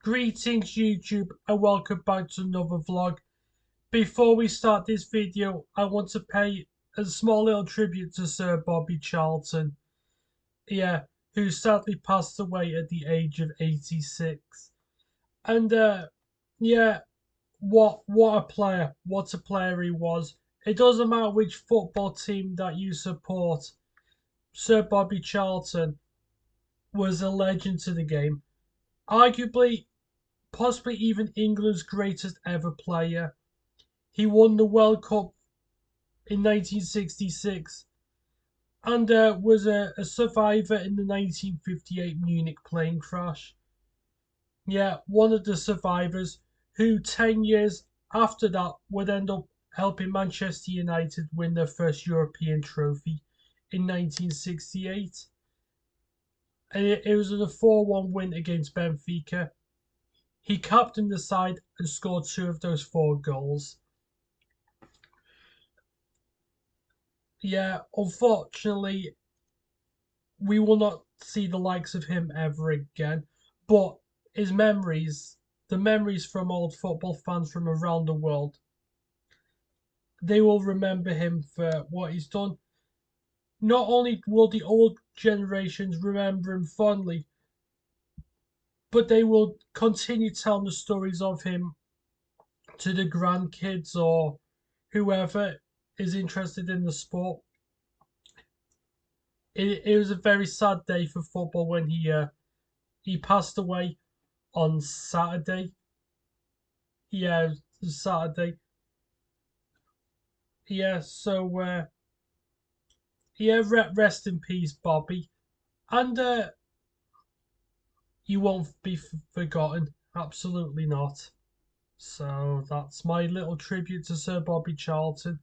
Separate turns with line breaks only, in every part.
Greetings YouTube and welcome back to another vlog. Before we start this video, I want to pay a small little tribute to Sir Bobby Charlton. Yeah, who sadly passed away at the age of 86. And yeah, what a player he was. It doesn't matter which football team that you support. Sir Bobby Charlton was a legend to the game. Arguably possibly even England's greatest ever player. He won the World Cup in 1966 and was a survivor in the 1958 Munich plane crash. Yeah, one of the survivors who 10 years after that would end up helping Manchester United win their first European trophy in 1968. And it was a 4-1 win against Benfica. He captained the side and scored 2 of those 4 goals. Yeah, unfortunately, we will not see the likes of him ever again. But his memories, the memories from old football fans from around the world, they will remember him for what he's done. Not only will the old generations remember him fondly, but they will continue telling the stories of him to the grandkids or whoever is interested in the sport. It was a very sad day for football when he passed away on Saturday. Yeah, it was Saturday. Yeah, so yeah, rest in peace, Bobby, and you won't be forgotten. Absolutely not. So that's my little tribute to Sir Bobby Charlton.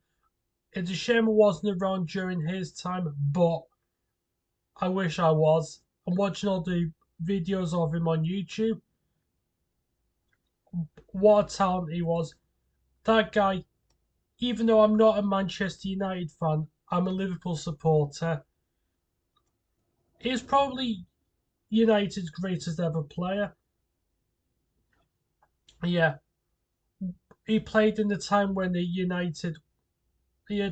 It's a shame I wasn't around during his time, but I wish I was. I'm watching all the videos of him on YouTube. What a talent he was. That guy, even though I'm not a Manchester United fan, I'm a Liverpool supporter. He's probably United's greatest ever player. Yeah, he played in the time when the United, yeah,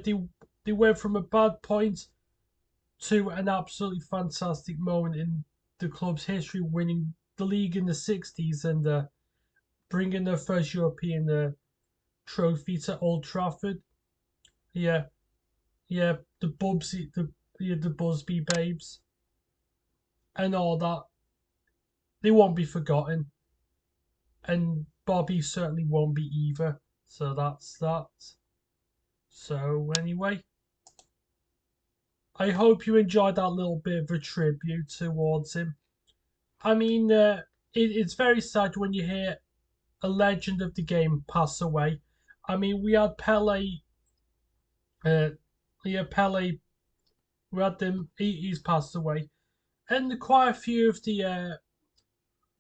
they went from a bad point to an absolutely fantastic moment in the club's history, winning the league in the 60s and bringing their first European trophy to Old Trafford. Yeah, yeah, the Busby babes and all that. They won't be forgotten, and Bobby certainly won't be either. So that's that. So anyway, I hope you enjoyed that little bit of a tribute towards him. I mean, it's very sad when you hear a legend of the game pass away. I mean, we had Pele, uh, Pele, we had them. He's passed away, and quite a few of the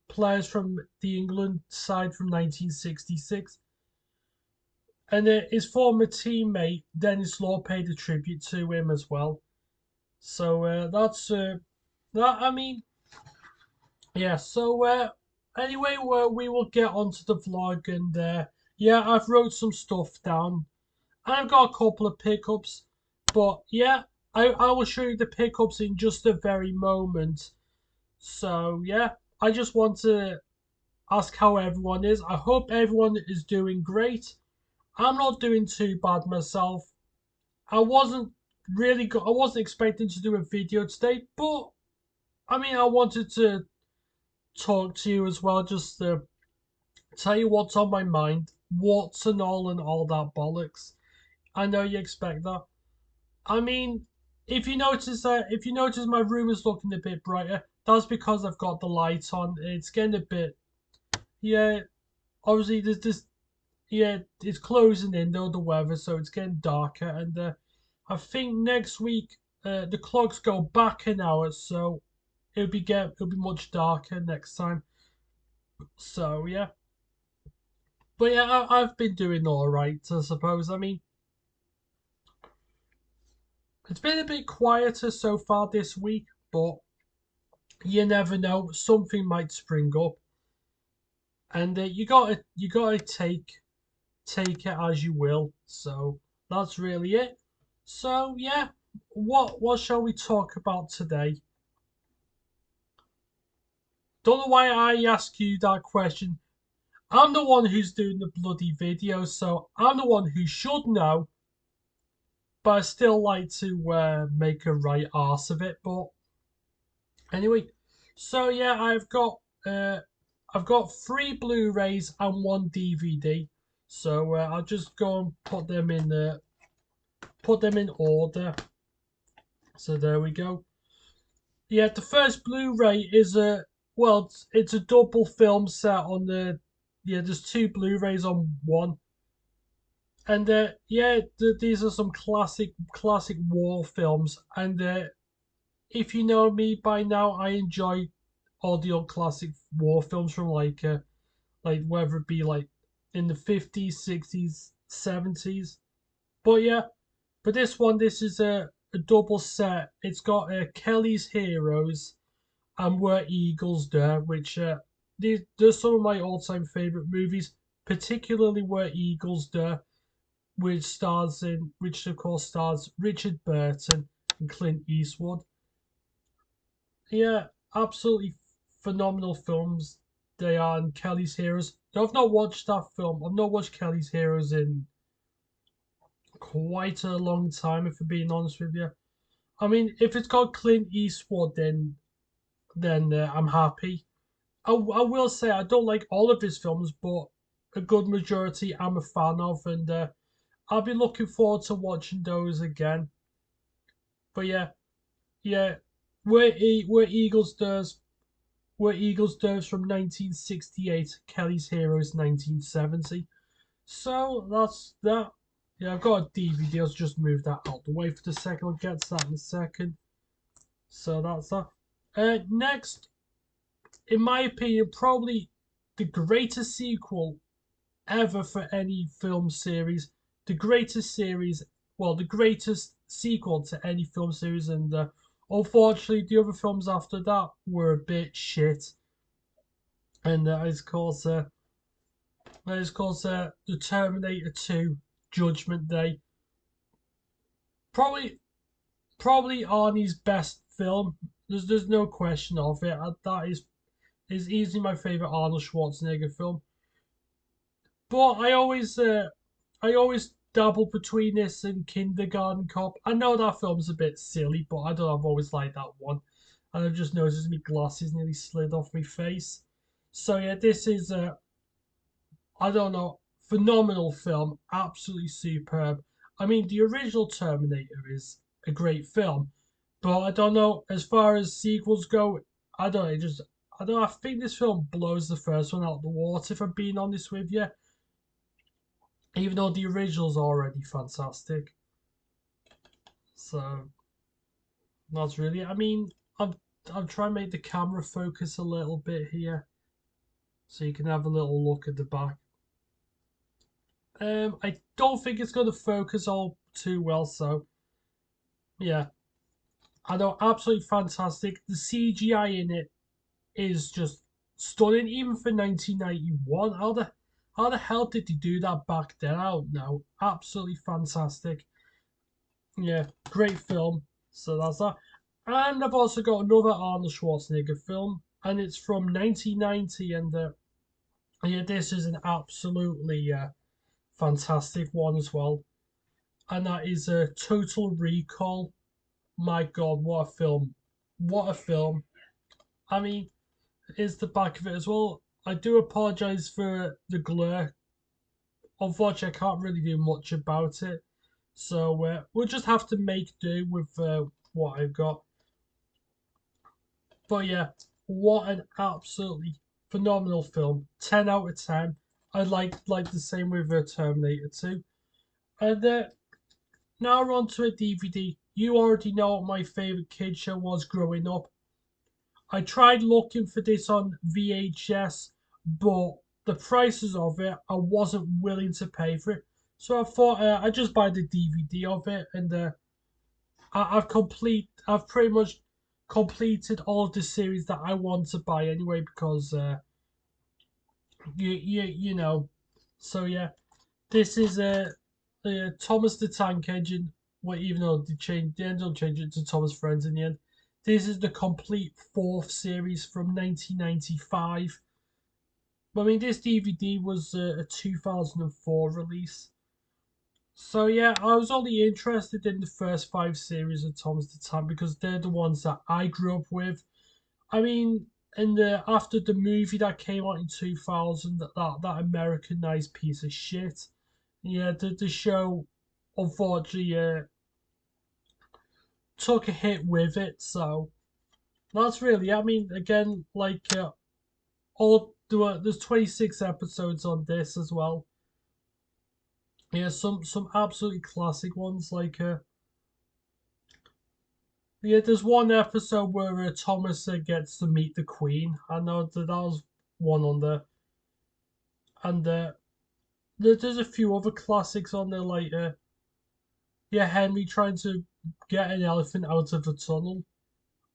players from the England side from 1966. And his former teammate Dennis Law paid a tribute to him as well. So that's that. I mean, yeah. So anyway, we will get onto the vlog, and yeah, I've wrote some stuff down, and I've got a couple of pickups, but yeah, I will show you the pickups in just a very moment. So yeah, I just want to ask how everyone is. I hope everyone is doing great. I'm not doing too bad myself. I wasn't I wasn't expecting to do a video today, but I mean, I wanted to talk to you as well, just to tell you what's on my mind, what's and all that bollocks. I know you expect that. I mean, if you notice my room is looking a bit brighter, that's because I've got the light on. It's getting a bit, yeah. Obviously, there's this, yeah. It's closing in though the weather, so it's getting darker, and I think next week the clocks go back an hour, so it'll be much darker next time. So yeah, but yeah, I've been doing all right, I suppose. I mean, it's been a bit quieter so far this week, but you never know, something might spring up. and you gotta take it as you will. So that's really it. So yeah, what shall we talk about today? Don't know why I ask you that question. I'm the one who's doing the bloody video, so I'm the one who should know, but I still like to make a right arse of it. But anyway, so yeah, uh, I've got three Blu-rays and one DVD. So I'll just go and put them in order. So there we go. Yeah, the first Blu-ray is it's a double film set on the yeah. There's two Blu-rays on one, and yeah, these are some classic war films. And if you know me by now, I enjoy all the old classic war films from like whether it be like in the 50s, 60s, 70s. But yeah, but this is a double set. It's got Kelly's Heroes and Were Eagles There, which they're some of my all-time favorite movies, particularly Were Eagles There, which of course stars Richard Burton and Clint Eastwood. Yeah, absolutely phenomenal films they are. And Kelly's Heroes. Now, I've not watched that film. I've not watched Kelly's Heroes in quite a long time, if I'm being honest with you. I mean, if it's got Clint Eastwood, then I'm happy. I will say I don't like all of his films, but a good majority I'm a fan of, and I'll be looking forward to watching those again. But yeah, yeah, where Eagles does where Eagles does from 1968, Kelly's Heroes 1970. So that's that. Yeah, I've got a DVD. I'll just move that out the way for the second. I'll get to that in a second. So that's that. Next, in my opinion, probably the greatest sequel ever for any film series. The greatest series, well, the greatest sequel to any film series, and unfortunately, the other films after that were a bit shit. And it's called the Terminator 2 Judgment Day. Probably, probably Arnie's best film. There's no question of it. That is easily my favorite Arnold Schwarzenegger film. But I always dabble between this and Kindergarten Cop. I know that film's a bit silly, but I don't know, I've always liked that one. And I've just noticed my glasses nearly slid off my face. So yeah, this is I don't know, phenomenal film, absolutely superb. I mean, the original Terminator is a great film, but I don't know, as far as sequels go, I don't know, I don't know, I think this film blows the first one out of the water, if I'm being honest with you, even though the original's already fantastic. So, that's really, I mean, I'm trying to make the camera focus a little bit here, so you can have a little look at the back. I don't think it's going to focus all too well, so yeah. I know, absolutely fantastic. The CGI in it is just stunning, even for 1991. How the hell did they do that back then? I don't know. Absolutely fantastic. Yeah, great film. So that's that. And I've also got another Arnold Schwarzenegger film, and it's from 1990. And yeah, this is an absolutely fantastic one as well. And that is a Total Recall. My God, what a film! What a film! I mean, is the back of it as well. I do apologise for the glare. Unfortunately, I can't really do much about it. So we'll just have to make do with what I've got. But yeah, what an absolutely phenomenal film. 10 out of 10. I like the same with Terminator 2. And now we're on to a DVD. You already know what my favourite kid show was growing up. I tried looking for this on VHS, but the prices of it, I wasn't willing to pay for it. So I thought I'd just buy the DVD of it, and I've pretty much completed all of the series that I want to buy anyway, because you know. So yeah, this is Thomas the Tank Engine. Well, even though they ended up changing it to Thomas Friends in the end. This is the complete fourth series from 1995. I mean, this DVD was a 2004 release. So yeah, I was only interested in the first five series of Thomas the Tank because they're the ones that I grew up with. I mean, after the movie that came out in 2000, that Americanized piece of shit. Yeah, the show unfortunately took a hit with it. So that's really. I mean, again, like there's 26 episodes on this as well. Yeah, some absolutely classic ones like yeah, there's one episode where Thomas gets to meet the Queen. I know that was one on there, and there's a few other classics on there like yeah, Henry trying to get an elephant out of a tunnel.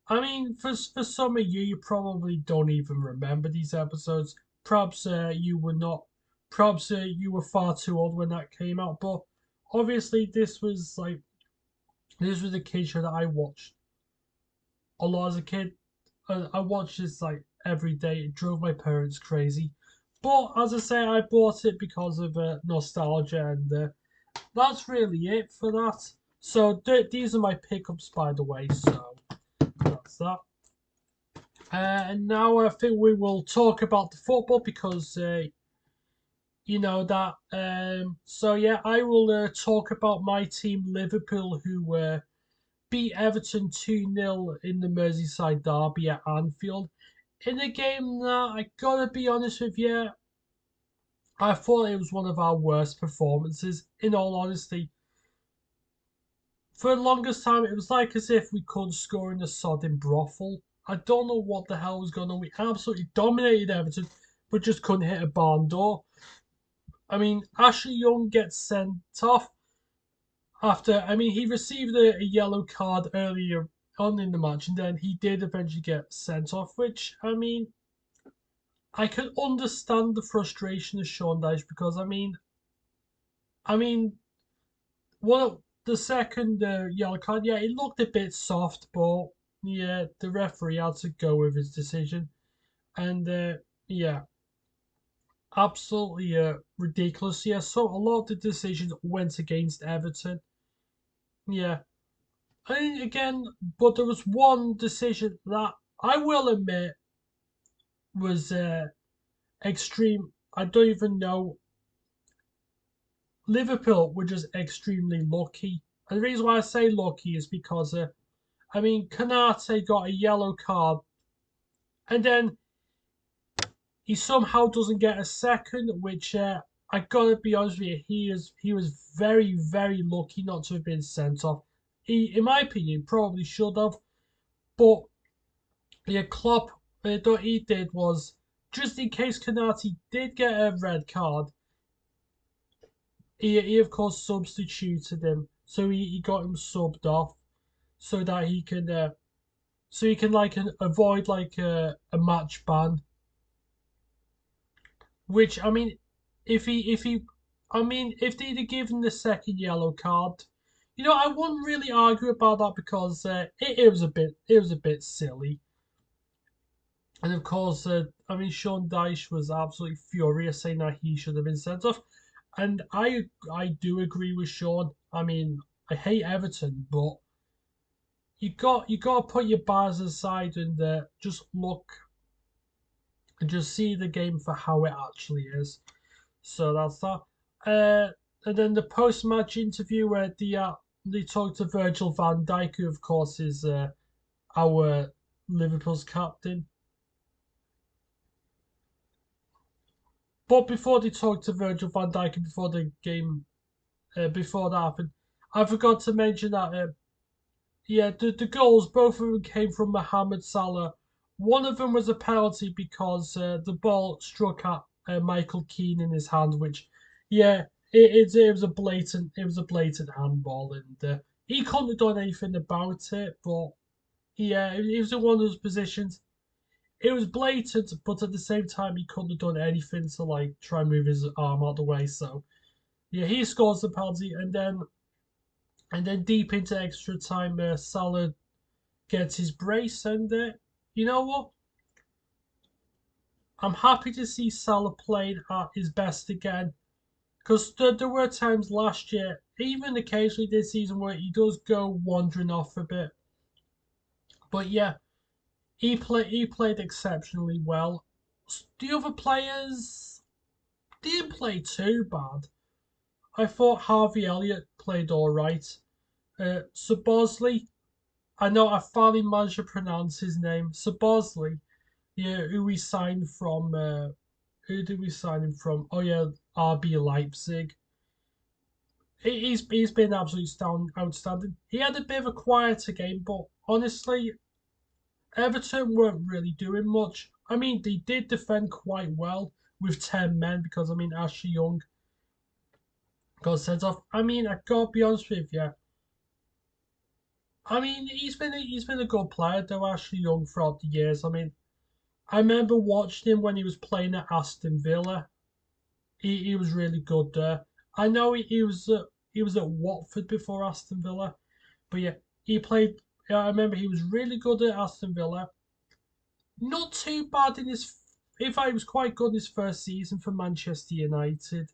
I mean, for some of you, you probably don't even remember these episodes. Perhaps you were not. Perhaps you were far too old when that came out. But obviously, this was a kid show that I watched a lot as a kid. I watched this like every day. It drove my parents crazy. But as I say, I bought it because of nostalgia, and that's really it for that. So these are my pickups, by the way. So that's that. And now I think we will talk about the football because you know that. So yeah, I will talk about my team Liverpool, who beat Everton 2-0 in the Merseyside derby at Anfield. In a game that I gotta be honest with you, I thought it was one of our worst performances. In all honesty, for the longest time, it was like as if we couldn't score in a sodding brothel. I don't know what the hell was going on. We absolutely dominated Everton, but just couldn't hit a barn door. I mean, Ashley Young gets sent off after. I mean, he received a yellow card earlier on in the match, and then he did eventually get sent off. Which I mean, I can understand the frustration of Sean Dyche because I mean, well, the second yellow card, yeah, it looked a bit soft, but yeah, the referee had to go with his decision, and yeah, absolutely ridiculous. Yeah, so a lot of the decisions went against Everton. Yeah, and again, but there was one decision that I will admit was extreme. I don't even know. Liverpool were just extremely lucky. And the reason why I say lucky is because I mean, Kanate got a yellow card, and then he somehow doesn't get a second, which I gotta be honest with you, he was very lucky not to have been sent off. He, in my opinion, probably should have, but yeah, Klopp, what he did was just in case Kanate did get a red card, he of course substituted him, so he got him subbed off so that he can like avoid like a match ban. Which I mean, if he, I mean, if they'd have given the second yellow card, you know, I wouldn't really argue about that because it was a bit silly. And of course, I mean, Sean Dyche was absolutely furious, saying that he should have been sent off. And I do agree with Sean. I mean, I hate Everton, but you got to put your bias aside and just look and just see the game for how it actually is. So that's that. And then the post-match interview where they talked to Virgil van Dijk, who of course is our Liverpool's captain. But before they talked to Virgil van Dijk and before the game, before that happened, I forgot to mention that yeah, the goals, both of them came from Mohamed Salah. One of them was a penalty because the ball struck at Michael Keane in his hand, which, yeah, it was a blatant handball, and he couldn't have done anything about it. But yeah, it was in one of those positions. it was blatant, but at the same time, he couldn't have done anything to like try and move his arm out of the way. So yeah, he scores the penalty, and then deep into extra time, Salah gets his brace, and you know what? I'm happy to see Salah playing at his best again. Because there were times last year, even occasionally this season, where he does go wandering off a bit. But yeah, he played exceptionally well. The other players didn't play too bad. I thought Harvey Elliott played all right. Sir Bosley, I know I finally managed to pronounce his name. Sir Bosley, yeah, who we signed from. Who did we sign him from? Oh yeah, RB Leipzig. He's been absolutely outstanding. He had a bit of a quieter game, but honestly, Everton weren't really doing much. I mean, they did defend quite well with 10 men because, I mean, Ashley Young got sent off. I mean, I gotta be honest with you. I mean, he's been a good player though, Ashley Young, throughout the years. I mean, I remember watching him when he was playing at Aston Villa. He was really good there. I know he was at Watford before Aston Villa, but yeah, he played. Yeah, I remember he was really good at Aston Villa. Not too bad in his. In fact, he was quite good in his first season for Manchester United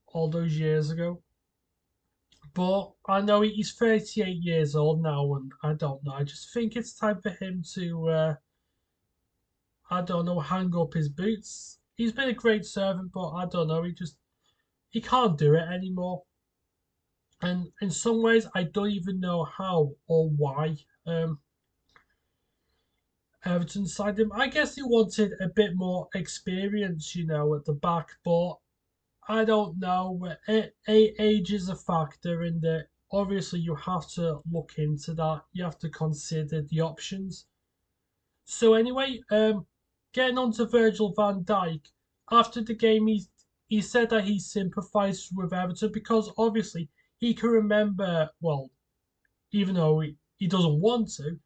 all those years ago. But I know he's 38 years old now, and I don't know. I just think it's time for him to, I don't know, hang up his boots. He's been a great servant, but I don't know. He can't do it anymore. And in some ways, I don't even know how or why. Everton signed him. I guess he wanted a bit more experience, at the back, but I don't know. Age is a factor in that. Obviously, you have to look into that. You have to consider the options. So anyway, getting on to Virgil van Dijk. After the game, he said that he sympathised with Everton because obviously he can remember. Well, even though he doesn't want to,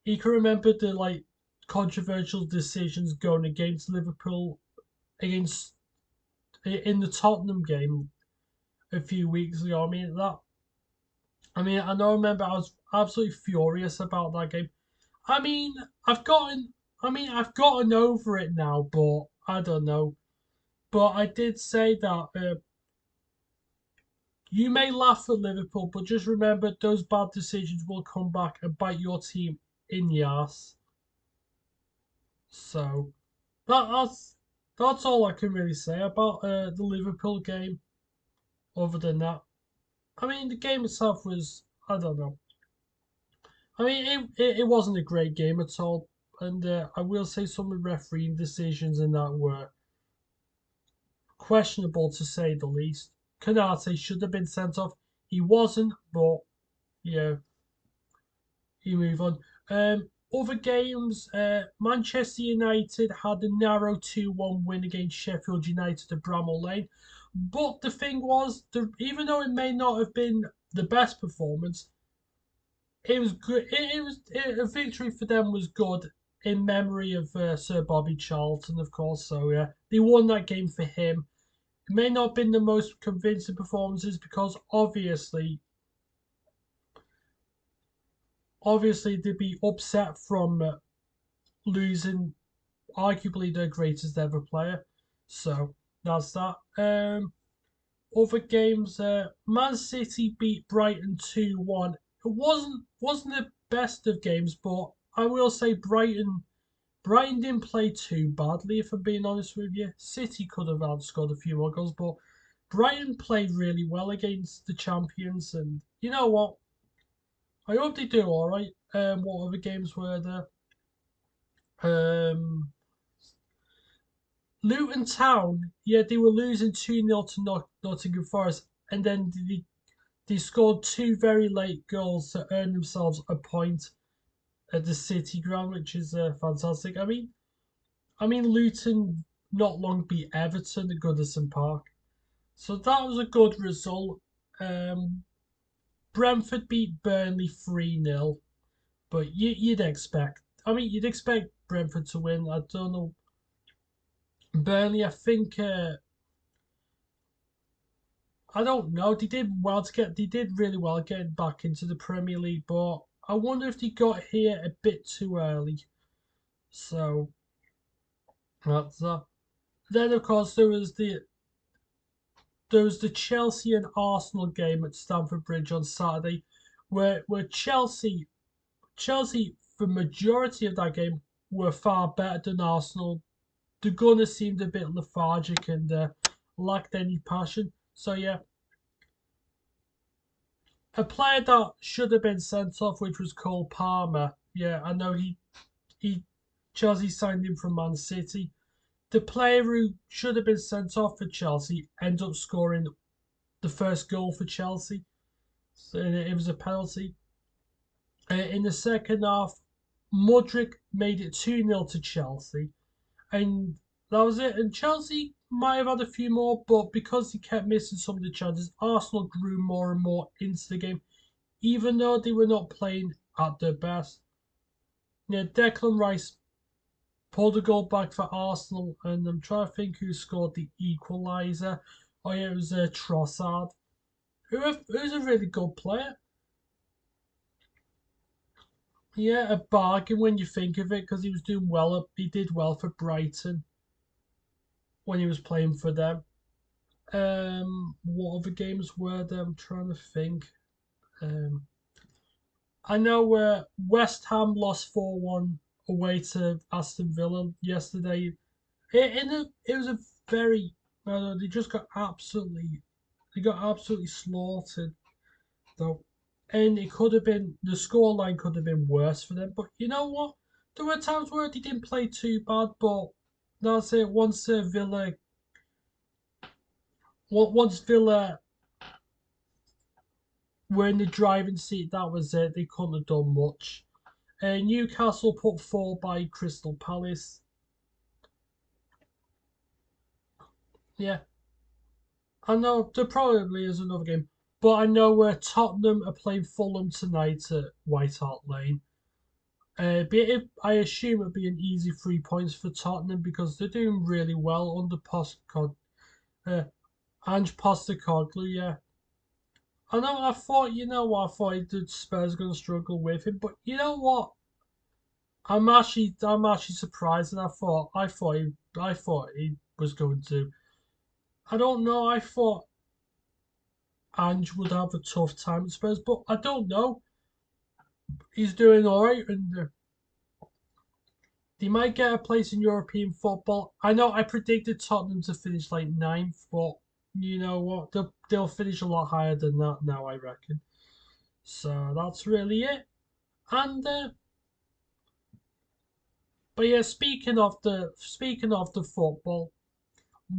he can remember the like controversial decisions going against Liverpool against in the Tottenham game a few weeks ago. I know. I remember I was absolutely furious about that game. I mean, I've gotten. I've gotten over it now, but I don't know. But I did say that you may laugh at Liverpool, but just remember those bad decisions will come back and bite your team in the ass. So that's all I can really say about the Liverpool game. Other than that, the game itself was, I don't know. It wasn't a great game at all, and I will say some of the refereeing decisions in that were questionable to say the least. Kanate should have been sent off. He wasn't, but yeah, you move on. Other games, Manchester United had a narrow 2-1 win against Sheffield United at Bramall Lane. But the thing was, even though it may not have been the best performance, it was good. A victory for them was good in memory of Sir Bobby Charlton, of course. So yeah, they won that game for him. It may not have been the most convincing performances because obviously they'd be upset from losing arguably their greatest ever player. So that's that. Other games, Man City beat Brighton 2-1. It wasn't the best of games, but I will say Brighton didn't play too badly, if I'm being honest with you. City could have outscored a few more goals, but Brighton played really well against the champions, and you know what? I hope they do all right. What other games were there? Um, Luton Town, yeah, they were losing 2-0 to Nottingham Forest, and then they scored two very late goals to earn themselves a point at the City ground, which is fantastic. Luton not long beat Everton at Goodison Park, so that was a good result. Um, Brentford beat Burnley 3-0, but you'd expect. I mean, you'd expect Brentford to win. I don't know. Burnley, I think. I don't know. They did really well getting back into the Premier League, but I wonder if they got here a bit too early. So that's that. Then of course there was the Chelsea and Arsenal game at Stamford Bridge on Saturday, where Chelsea for majority of that game were far better than Arsenal. The Gunners seemed a bit lethargic and lacked any passion. So yeah, a player that should have been sent off, which was Cole Palmer. Yeah, I know he Chelsea signed him from Man City. The player who should have been sent off for Chelsea ended up scoring the first goal for Chelsea. So it was a penalty. In the second half, Mudryk made it 2-0 to Chelsea. And that was it. And Chelsea might have had a few more, but because he kept missing some of the chances, Arsenal grew more and more into the game, even though they were not playing at their best. Yeah, Declan Rice pulled a goal back for Arsenal, and I'm trying to think who scored the equaliser. Oh yeah, it was Trossard, who's a really good player. Yeah, a bargain when you think of it, because he was doing well. He did well for Brighton when he was playing for them. What other games were there? I'm trying to think. Um, I know West Ham lost 4-1 away to Aston Villa yesterday. It was a very they just got absolutely slaughtered though, and it could have been the scoreline could have been worse for them. But you know what? There were times where they didn't play too bad, but that's it. Once Villa were in the driving seat, that was it. They couldn't have done much. Newcastle put 4 by Crystal Palace. Yeah, I know there probably is another game, but I know where Tottenham are playing Fulham tonight at White Hart Lane. I assume it'll be an easy 3 points for Tottenham because they're doing really well under uh, Ange Postecoglou. Yeah, I know. I thought the Spurs are going to struggle with him, but you know what? I'm actually surprised, and I thought he was going to. I don't know. I thought Ange would have a tough time at Spurs, but I don't know. He's doing all right, and they might get a place in European football. I know I predicted Tottenham to finish like ninth, but you know what? They'll finish a lot higher than that now, I reckon. So that's really it. And but yeah, speaking of the football,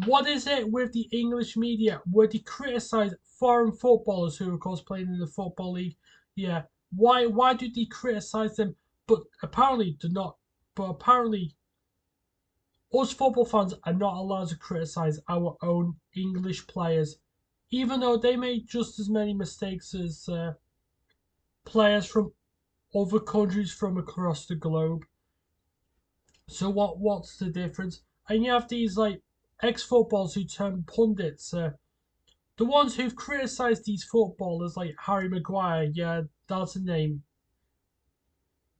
what is it with the English media where they criticise foreign footballers who are of course playing in the football league? Yeah, why do they criticise them? But apparently they're not. But apparently us football fans are not allowed to criticise our own English players, even though they make just as many mistakes as players from other countries from across the globe. So what's the difference? And you have these like ex-footballers who turn pundits. The ones who've criticised these footballers like Harry Maguire. Yeah, that's a name.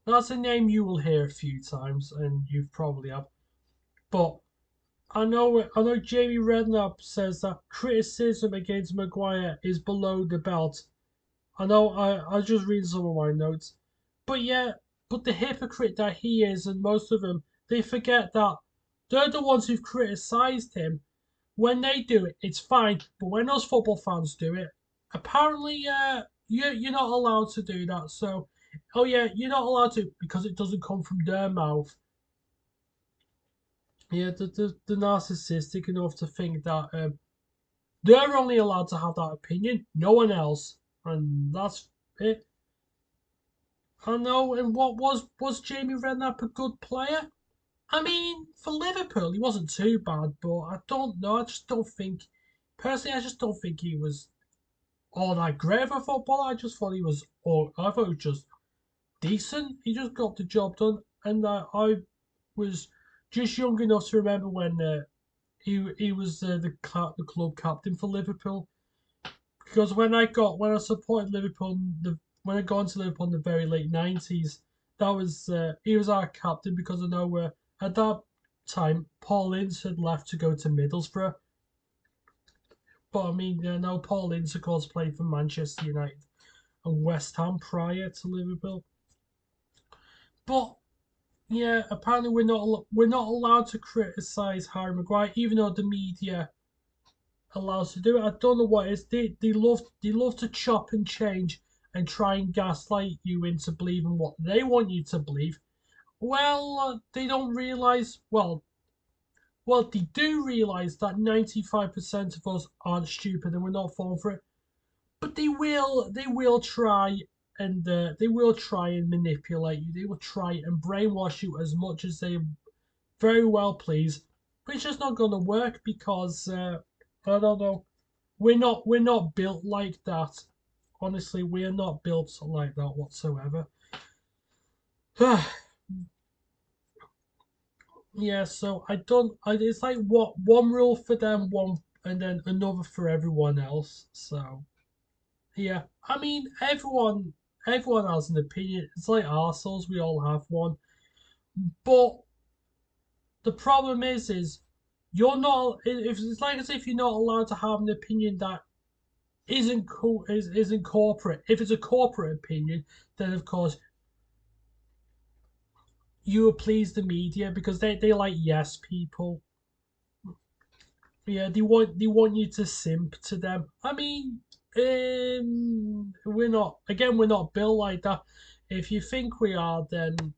That's a name you will hear a few times, and you've probably have. But I know Jamie Redknapp says that criticism against Maguire is below the belt. I know I just read some of my notes. But yeah, but the hypocrite that he is and most of them, they forget that they're the ones who've criticised him. When they do it, it's fine. But when those football fans do it, apparently you're not allowed to do that. So oh yeah, you're not allowed to because it doesn't come from their mouth. Yeah, the narcissistic enough to think that they're only allowed to have that opinion, no one else, and that's it. I know. And what was Jamie Redknapp a good player? I mean, for Liverpool, he wasn't too bad, but I don't know. I just don't think, personally, I just don't think he was all that great of a footballer. I just thought he was, or I thought he was just decent. He just got the job done. and I was just young enough to remember when he was the club captain for Liverpool. Because when I supported Liverpool, when I got into Liverpool in the very late 90s, that was he was our captain because I know at that time Paul Ince had left to go to Middlesbrough. But I mean, now Paul Ince of course played for Manchester United and West Ham prior to Liverpool. But yeah, apparently we're not allowed to criticise Harry Maguire, even though the media allows to do it. I don't know what it is. They love to chop and change and try and gaslight you into believing what they want you to believe. Well, they don't realize. Well, they do realize that 95% of us aren't stupid and we're not falling for it. But they will try and manipulate you. They will try and brainwash you as much as they very well please. But it's just not going to work because I don't know. We're not built like that. Honestly, we are not built like that whatsoever. Yeah, so I don't. It's like what one rule for them, one and then another for everyone else. So yeah, I mean everyone has an opinion. It's like arseholes, we all have one. But the problem is you're not. If it's like as if you're not allowed to have an opinion that isn't corporate. If it's a corporate opinion, then of course you will please the media because they like yes people. Yeah, they want you to simp to them. I mean, we're not built like that. If you think we are, then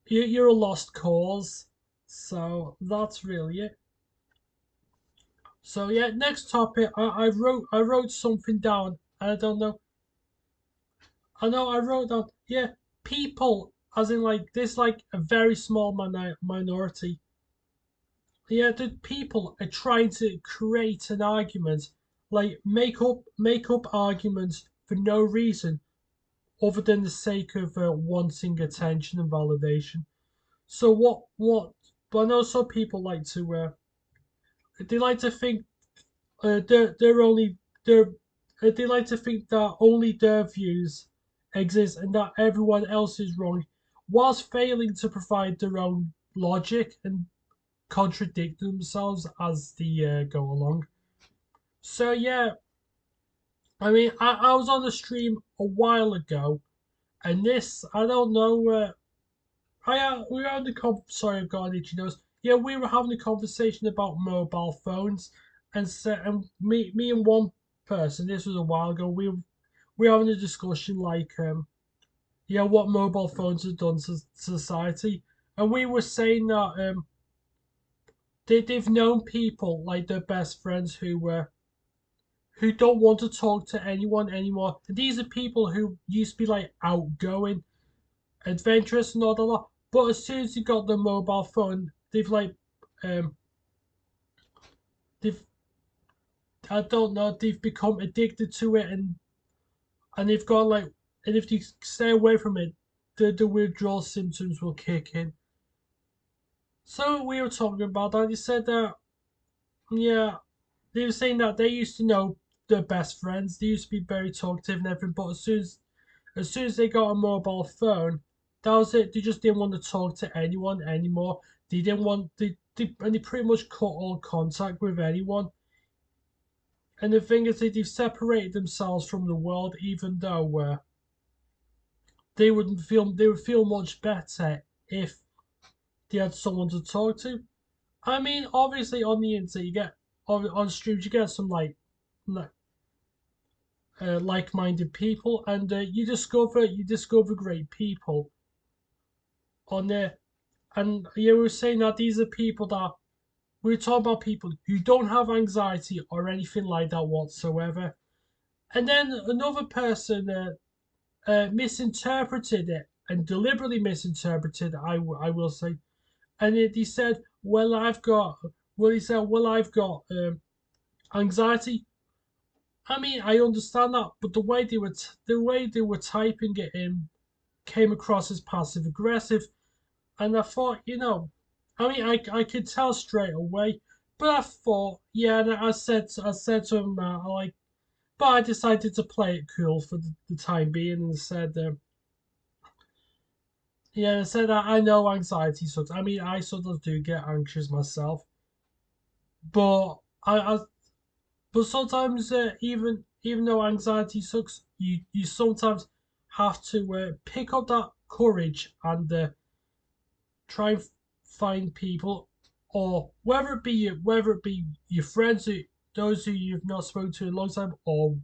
you're a lost cause. So that's really it. So yeah, next topic. I wrote something down. I don't know. I know I wrote down. Yeah, people, as in like this, like a very small minority. Yeah, the people are trying to create an argument, like make up arguments for no reason other than the sake of wanting attention and validation. So what? But I know some people like to they like to think they're only they're they like to think that only their views exist and that everyone else is wrong, whilst failing to provide their own logic and contradict themselves as they go along. So yeah, I mean, I was on the stream a while ago, and this I don't know. We were having sorry, I've got an itchy nose. Yeah, we were having a conversation about mobile phones, and me and one person. This was a while ago. We were having a discussion like yeah, what mobile phones have done to society, and we were saying that they've known people like their best friends who don't want to talk to anyone anymore. These are people who used to be like outgoing, adventurous, and all that. But as soon as they got the mobile phone, um, they've I don't know, they've become addicted to it, and they've got like, and if they stay away from it, the withdrawal symptoms will kick in. So we were talking about that. They said that yeah, they were saying that they used to know their best friends. They used to be very talkative and everything, but as soon as they got a mobile phone, that was it. They just didn't want to talk to anyone anymore. They didn't want and they pretty much cut all contact with anyone. And the thing is that they've separated themselves from the world, even though they would feel much better if they had someone to talk to. I mean, obviously on the internet you get on streams you get some like-minded people, and you discover great people on there. And you were saying that these are people that we're talking about people who don't have anxiety or anything like that whatsoever. And then another person misinterpreted it and deliberately misinterpreted. I will say, and he said, "Well, I've got anxiety." I mean, I understand that, but the way they were typing it in came across as passive aggressive, and I thought, I mean, I could tell straight away, but I thought, yeah, and I said to him, but I decided to play it cool for the time being, and said, yeah, I said I know anxiety sucks. I mean, I sort of do get anxious myself, but I but sometimes even though anxiety sucks, you sometimes have to pick up that courage and try and find people, or whether it be your friends, those who you've not spoken to in a long time, or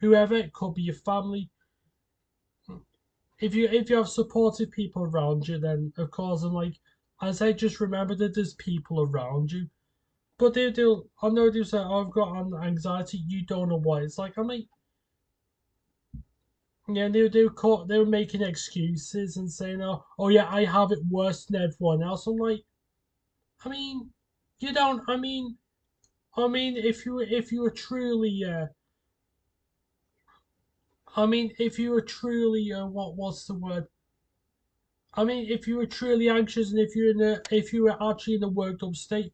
whoever. It could be your family. If you have supportive people around you, then of course, and like I say, just remember that there's people around you. But they do. I know they say, oh, I've got anxiety. You don't know what it's like. I mean, yeah, they were making excuses and saying, oh yeah, I have it worse than everyone else. I'm like, I mean, you don't. I mean, if you were truly, if you were truly, what's the word? I mean, if you were truly anxious and if you were actually in a worked up state,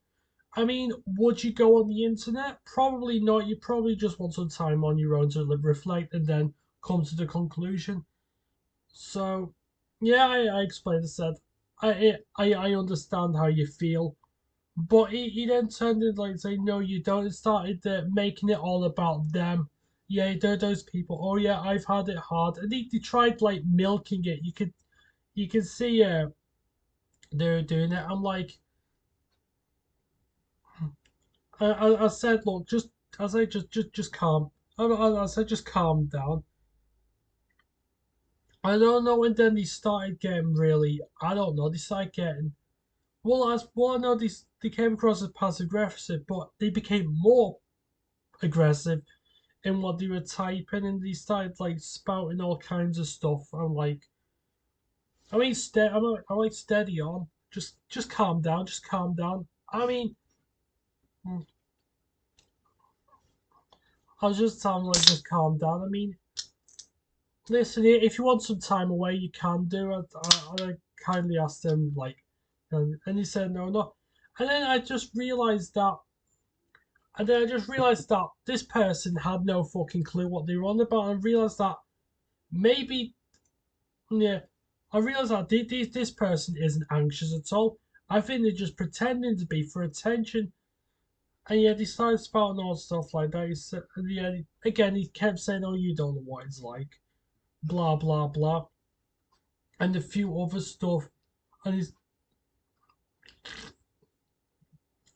I mean, would you go on the internet? Probably not. You probably just want some time on your own to reflect and then come to the conclusion. So, yeah, I explained. I said, I understand how you feel, but he then turned it like saying, no, you don't. It started making it all about them. Yeah, they're those people. Oh yeah, I've had it hard, and they tried like milking it. You can see they're doing it. I'm like, I said, look, I said, just calm. I said, just calm down. I don't know. And then they started getting really, I don't know. They started getting, I know they came across as passive aggressive, but they became more aggressive in what they were typing, and they started like spouting all kinds of stuff. I'm like, I'm like steady on. Just calm down. Just calm down. I mean, mm, I was just telling like, just calm down. I mean, listen, if you want some time away, you can do it. I kindly asked him, like, and he said no, no. And then I just realized that this person had no fucking clue what they were on about. I realized that maybe, yeah, I realized that this person isn't anxious at all. I think they're just pretending to be for attention. And yeah, they started spouting all stuff like that. He said, and yeah, again, he kept saying, "Oh, you don't know what it's like," blah blah blah, and a few other stuff. And he's,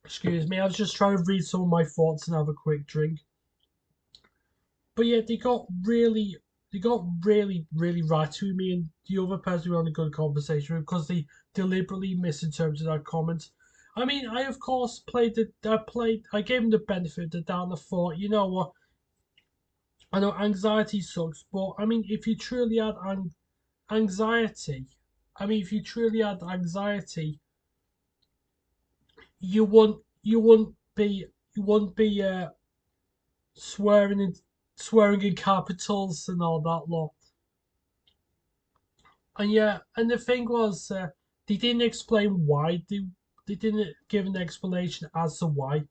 excuse me, I was just trying to read some of my thoughts and have a quick drink. But yeah, they got really ratty with me and the other person we were on a good conversation with because they deliberately misinterpreted our comments. I mean, I of course I gave them the benefit of the doubt and I thought, you know what, I know anxiety sucks, but I mean, if you truly had anxiety, if you truly had anxiety, you wouldn't be swearing in swearing in capitals and all that lot. And yeah, and the thing was, they didn't explain why they didn't give an explanation as to why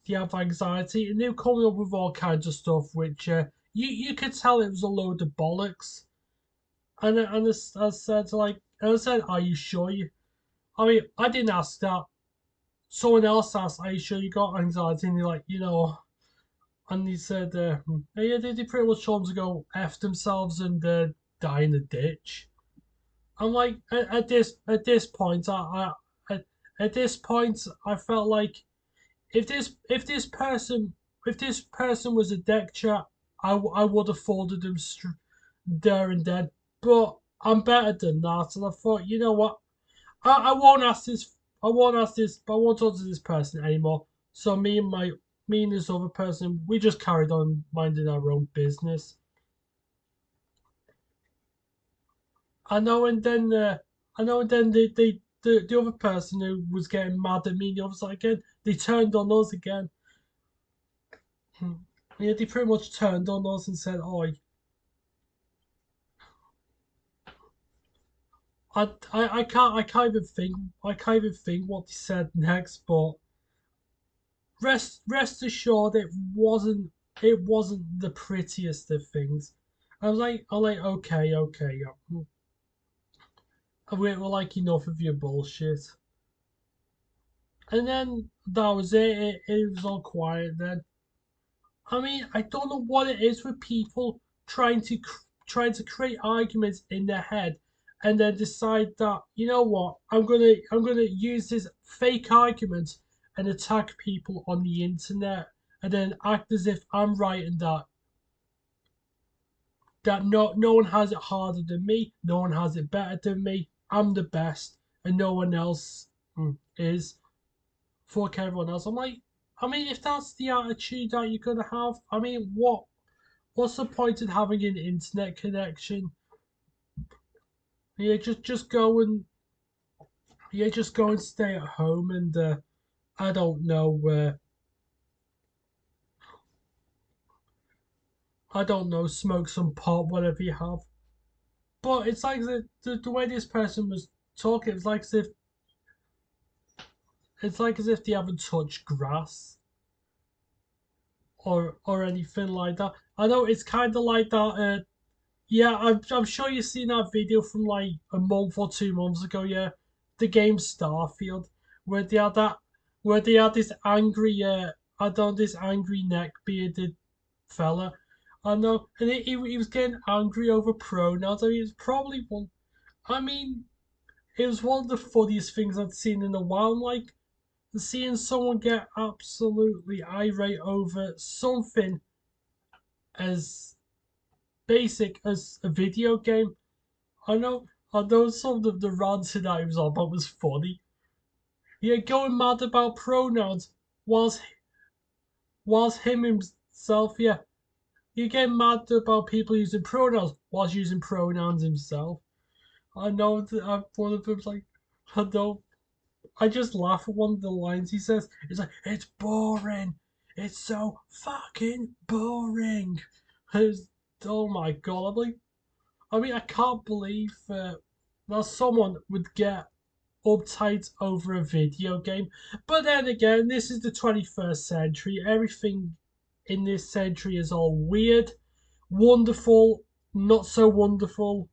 they have anxiety, and they were coming up with all kinds of stuff, which you could tell it was a load of bollocks. I said are you sure you? I mean, I didn't ask that. Someone else asked, are you sure you got anxiety? And you're like, and he said, yeah, they pretty much told them to go f themselves and die in the ditch. I'm like, at this point, at this point, I felt like if this person was a deck chat, I would have folded him there and then. But I'm better than that, and I thought, you know what, I won't ask this. I won't ask this. I won't talk to this person anymore. So me and this other person, we just carried on minding our own business. I know, and then the other person who was getting mad at me, the other side again, they turned on us again. Yeah, they pretty much turned on us and said, "Oh, I can't even think what they said next, but rest assured it wasn't the prettiest of things. I'm like, okay, okay, yeah. We're like enough of your bullshit. And then that was it. It was all quiet then. I mean, I don't know what it is with people trying to create arguments in their head, and then decide that, you know what, I'm gonna use this fake argument and attack people on the internet, and then act as if I'm right and that no one has it harder than me, no one has it better than me. I'm the best, and no one else is. Fuck everyone else. I'm like, I mean, if that's the attitude that you're gonna have, I mean, what's the point in having an internet connection? Yeah, just go and stay at home and I don't know, smoke some pot, whatever you have. But it's like the way this person was talking, it's like as if they haven't touched grass or anything like that. I know it's kind of like that. Yeah, I'm sure you've seen that video from like a month or 2 months ago. Yeah, the game Starfield, where they had that, where they had this angry, I don't know, this angry neck bearded fella. I know, and he was getting angry over pronouns. I mean, it's probably one. I mean, it was one of the funniest things I'd seen in a while. Like seeing someone get absolutely irate over something as basic as a video game. I know some of the ranting that he was on about was funny. Yeah, going mad about pronouns whilst him himself, yeah, you get mad about people using pronouns whilst using pronouns himself. I know that one of them's like, I know, I just laugh at one of the lines he says. It's like, it's boring. It's so fucking boring. It's, oh my god, I'm like, I mean, I can't believe that someone would get uptight over a video game. But then again, this is the 21st century. Everything in this century is all weird, wonderful, not so wonderful.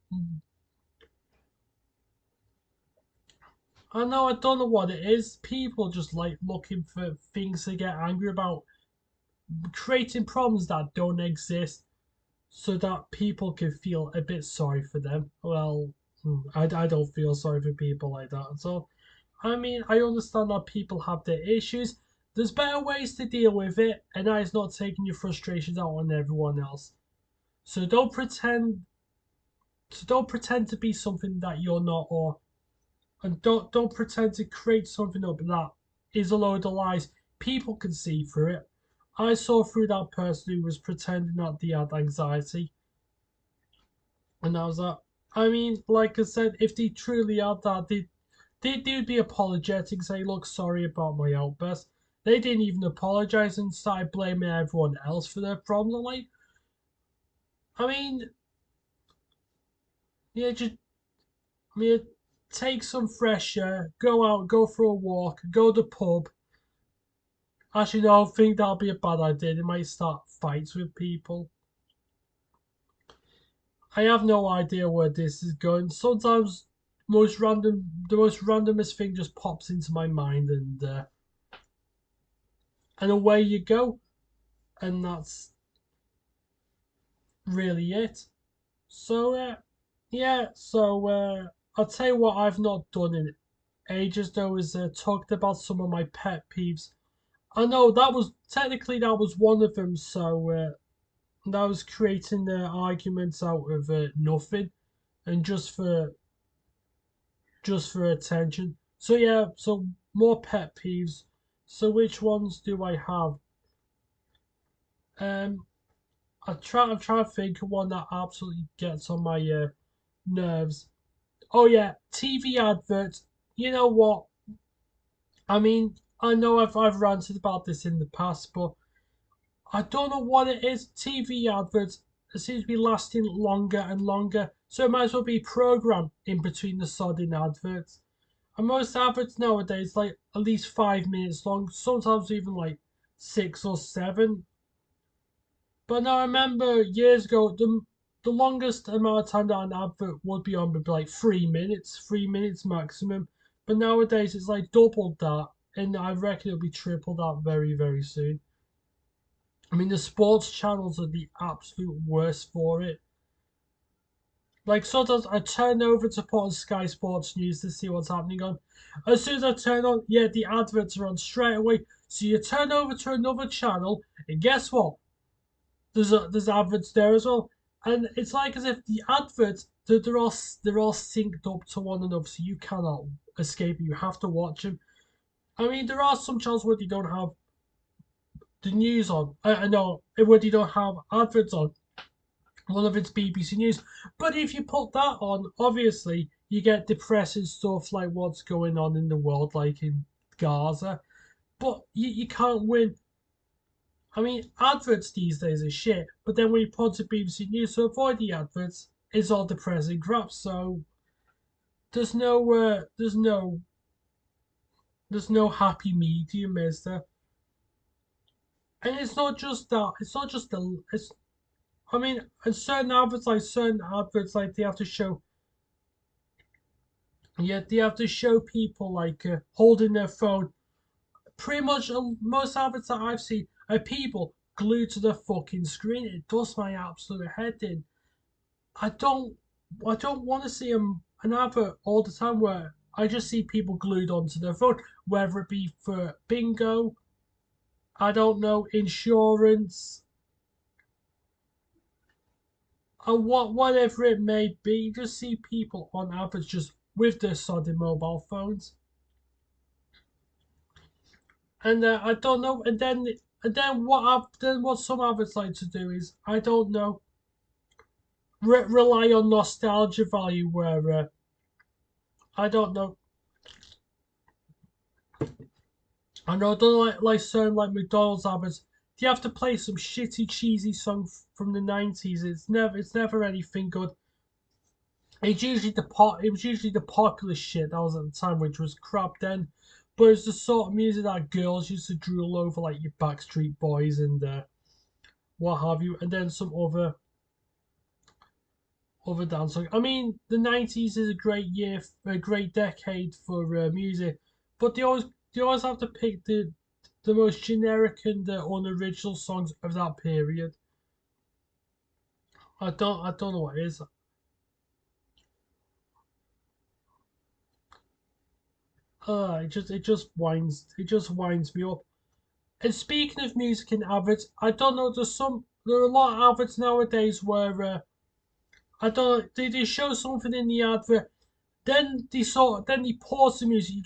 I know, I don't know what it is. People just like looking for things to get angry about, creating problems that don't exist so that people can feel a bit sorry for them. Well, I don't feel sorry for people like that. So, I mean, I understand that people have their issues. There's better ways to deal with it, and that is not taking your frustrations out on everyone else. So don't pretend. So don't pretend to be something that you're not, or and don't pretend to create something up that is a load of lies. People can see through it. I saw through that person who was pretending that they had anxiety. And I was like, I mean, like I said, if they truly had that, they'd be apologetic, say, look, sorry about my outburst. They didn't even apologize and started blaming everyone else for their problems. I'm like, I mean, yeah, just I mean, take some fresh air, go out, go for a walk, go to the pub. Actually, no, I think that'll be a bad idea. They might start fights with people. I have no idea where this is going. Sometimes the most randomest thing just pops into my mind, and away you go, and that's really it. So yeah, so I'll tell you what I've not done in ages though is talked about some of my pet peeves. I know that was one of them. So that was creating arguments out of nothing and just for attention. So yeah, so more pet peeves. So which ones do I have? Um, I'm trying to think of one that absolutely gets on my nerves. Oh yeah, TV adverts. You know what? I mean, I know I've ranted about this in the past, but I don't know what it is. TV adverts seem to be lasting longer and longer. So it might as well be programmed in between the sodding adverts. And most adverts nowadays like at least 5 minutes long, sometimes even like 6 or 7. But now I remember years ago, the longest amount of time that an advert would be on would be like 3 minutes, 3 minutes maximum. But nowadays it's like double that, and I reckon it'll be triple that very, very soon. I mean, the sports channels are the absolute worst for it. Like sometimes I turn over to put on Sky Sports News to see what's happening on. As soon as I turn on, yeah, the adverts are on straight away. So you turn over to another channel, and guess what? There's adverts there as well, and it's like as if the adverts they're all synced up to one another, so you cannot escape it. You have to watch them. I mean, there are some channels where you don't have the news on. I know where you don't have adverts on. One of it's BBC News, but if you put that on, obviously you get depressing stuff like what's going on in the world, like in Gaza. But you can't win. I mean, adverts these days are shit, but then when you put to BBC News to avoid the adverts, it's all depressing crap. So there's no happy medium, is there? And it's not just that. It's not just the. It's I mean, and certain adverts like they have to show. Yeah, they have to show people like holding their phone. Pretty much most adverts that I've seen are people glued to the fucking screen. It does my absolute head in. I don't I don't want to see an advert all the time where I just see people glued onto their phone, whether it be for bingo, I don't know, insurance, or whatever it may be. You just see people on adverts just with their sodding mobile phones, and I don't know. And then what some adverts like to do is I don't know rely on nostalgia value where I don't know. I know, I don't like certain like McDonald's adverts. Do you have to play some shitty cheesy song from the 90s? It's never anything good. It was usually the popular shit that was at the time, which was crap then. But it's the sort of music that girls used to drool over, like your Backstreet Boys and what have you, and then some other dance songs. I mean, the 90s is a great year, a great decade for music, but they always have to pick the most generic and unoriginal songs of that period. I don't know what it is. It just winds me up. And speaking of music and adverts, I don't know. There are a lot of adverts nowadays where I don't they show something in the advert, then they pause the music. You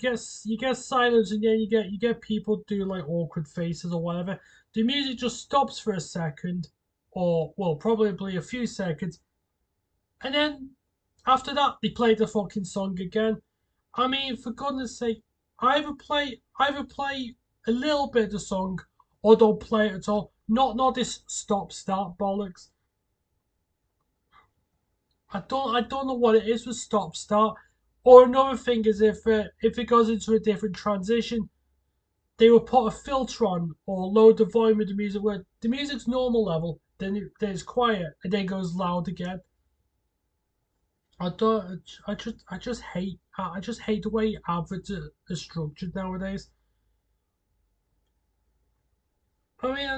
get silence, and then you get people doing like awkward faces or whatever. The music just stops for a second, or well, probably a few seconds, and then after that they play the fucking song again. I mean, for goodness sake, either play a little bit of the song or don't play it at all. Not this stop start bollocks. I don't know what it is with stop start. Or another thing is if it goes into a different transition, they will put a filter on or load the volume of the music where the music's normal level, then it's quiet, and then goes loud again. I don't. I just hate the way adverts are structured nowadays. I mean, I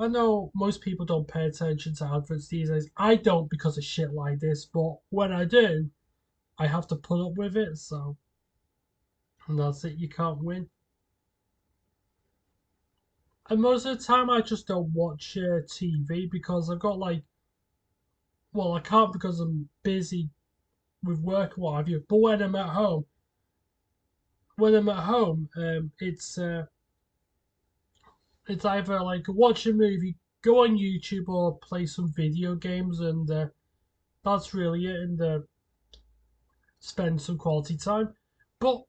know most people don't pay attention to adverts these days. I don't because of shit like this, but when I do, I have to put up with it. So and that's it. You can't win. And most of the time, I just don't watch TV because I've got like, well, I can't because I'm busy with work or what have you. But when I'm at home, it's either like watch a movie, go on YouTube, or play some video games, and that's really it. And spend some quality time. But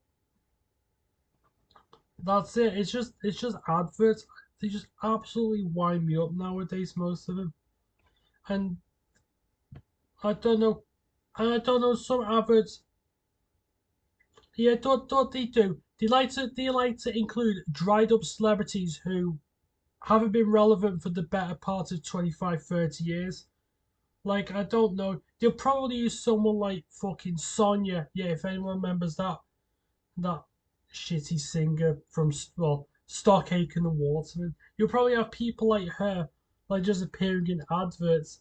that's it. It's just adverts. They just absolutely wind me up nowadays. Most of them, and I don't know. And I don't know, some adverts, yeah, don't they do? They like to include dried up celebrities who haven't been relevant for the better part of 25, 30 years. Like, I don't know. They'll probably use someone like fucking Sonia. Yeah, if anyone remembers that shitty singer from, well, Stock Aitken and Waterman. You'll probably have people like her, like, just appearing in adverts.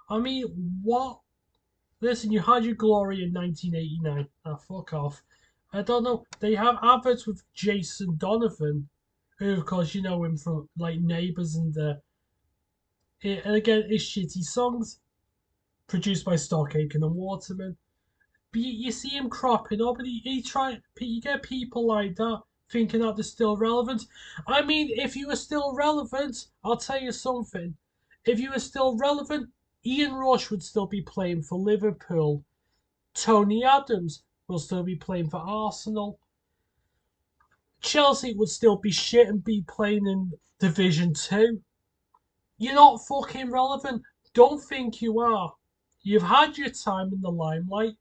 I mean, what? Listen, you had your glory in 1989. Ah, fuck off. I don't know. They have adverts with Jason Donovan, who, of course, you know him from, like, Neighbours and again, his shitty songs produced by Stock Aitken and Waterman. But you see him cropping up, and you get people like that thinking that they're still relevant. I mean, if you were still relevant, I'll tell you something. If you were still relevant, Ian Rush would still be playing for Liverpool. Tony Adams will still be playing for Arsenal. Chelsea would still be shit and be playing in Division 2. You're not fucking relevant. Don't think you are. You've had your time in the limelight.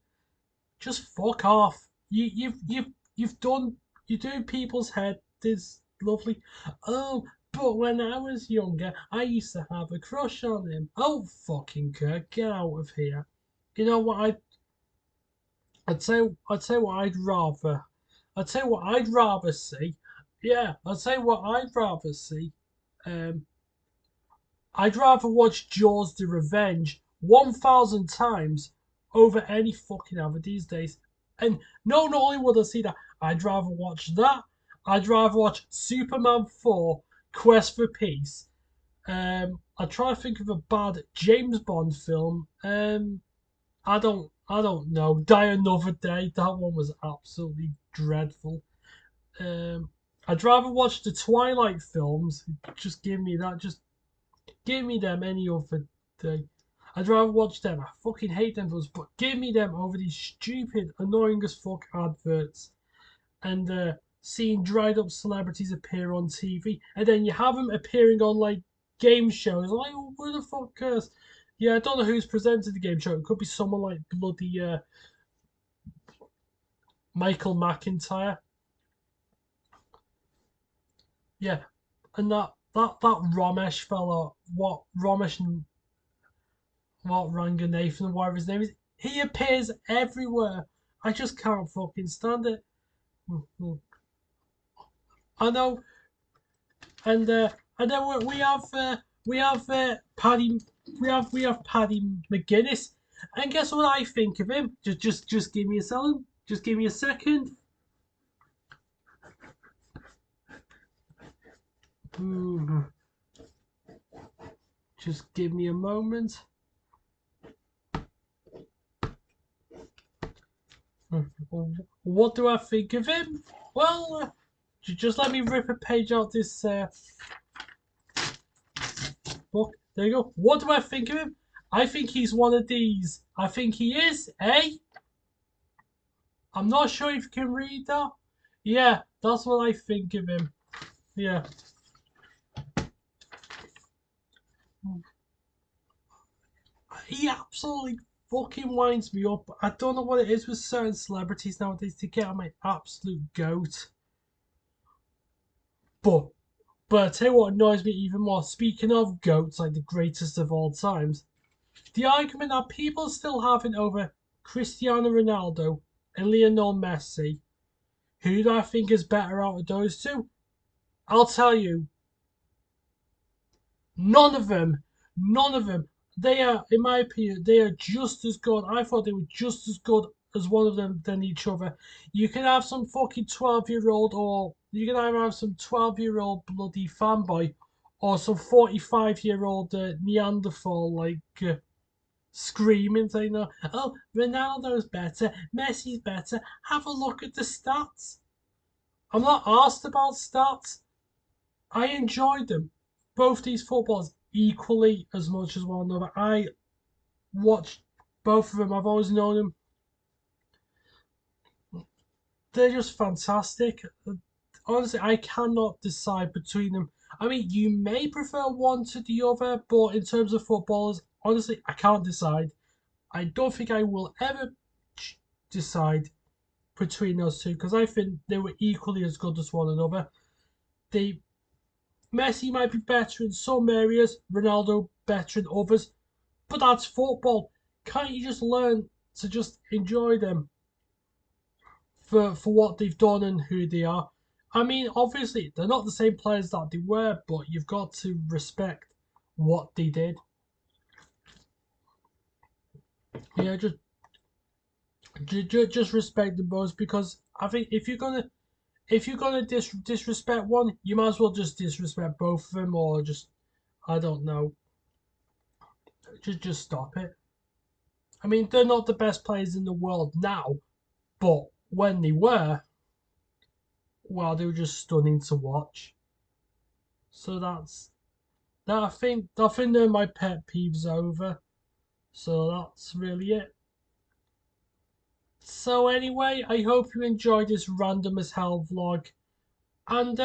Just fuck off. You've done you do people's head this lovely. Oh, but when I was younger, I used to have a crush on him. Oh, fucking Kirk, get out of here. You know what I'd say what I'd rather see. Yeah, I'd say what I'd rather see. Um, I'd rather watch Jaws: The Revenge 1,000 times over any fucking other these days. And no, not only would I see that, I'd rather watch that. I'd rather watch Superman 4: Quest for Peace. I try to think of a bad James Bond film. I don't know. Die Another Day. That one was absolutely dreadful. Um, I'd rather watch the Twilight films. Just give me that. Just give me them any other day. I'd rather watch them. I fucking hate them films, but give me them over these stupid, annoying as fuck adverts and seeing dried up celebrities appear on TV, and then you have them appearing on like game shows. Like, oh, who the fuck cares? Yeah, I don't know who's presented the game show. It could be someone like bloody Michael McIntyre. Yeah, and that Ramesh fella, what Ramesh and what Ranganathan, whatever his name is, he appears everywhere. I just can't fucking stand it. I know, and then we have Paddy we have Paddy McGuinness, and guess what I think of him? Just give me a second. Just give me a second. Just give me a moment. What do I think of him? Well, just let me rip a page out this book. There you go. What do I think of him? I think he's one of these. I think he is, eh? I'm not sure if you can read that. Yeah, that's what I think of him. Yeah. He absolutely fucking winds me up. I don't know what it is with certain celebrities nowadays to get on my absolute goat. But but I tell you what annoys me even more. Speaking of goats, like the greatest of all times, the argument that people still having over Cristiano Ronaldo and Lionel Messi. Who do I think is better out of those two? I'll tell you, none of them. None of them. They are, in my opinion, they are just as good. I thought they were just as good as one of them than each other. You can have some fucking 12-year-old, or you can either have some 12-year-old bloody fanboy, or some 45-year-old Neanderthal, like, screaming, saying, oh, Ronaldo's better, Messi's better. Have a look at the stats. I'm not asked about stats. I enjoyed them, both these footballers, equally as much as one another. I watched both of them. I've always known them. They're just fantastic. Honestly, I cannot decide between them. I mean, you may prefer one to the other, but in terms of footballers, honestly, I can't decide. I don't think I will ever decide between those two because I think they were equally as good as one another. They Messi might be better in some areas, Ronaldo better in others, but that's football. Can't you just learn to just enjoy them for what they've done and who they are? I mean, obviously they're not the same players that they were, but you've got to respect what they did. Yeah, just respect them both because I think if you're gonna disrespect one, you might as well just disrespect both of them, or just I don't know, just stop it. I mean, they're not the best players in the world now, but when they were, well, they were just stunning to watch. So that's that. I think they're my pet peeves over. So that's really it. So anyway, I hope you enjoyed this random as hell vlog. And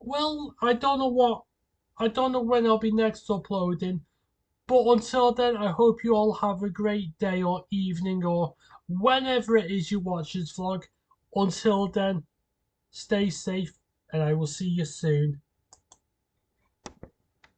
well, I don't know when I'll be next uploading. But until then, I hope you all have a great day or evening or whenever it is you watch this vlog. Until then, stay safe and I will see you soon.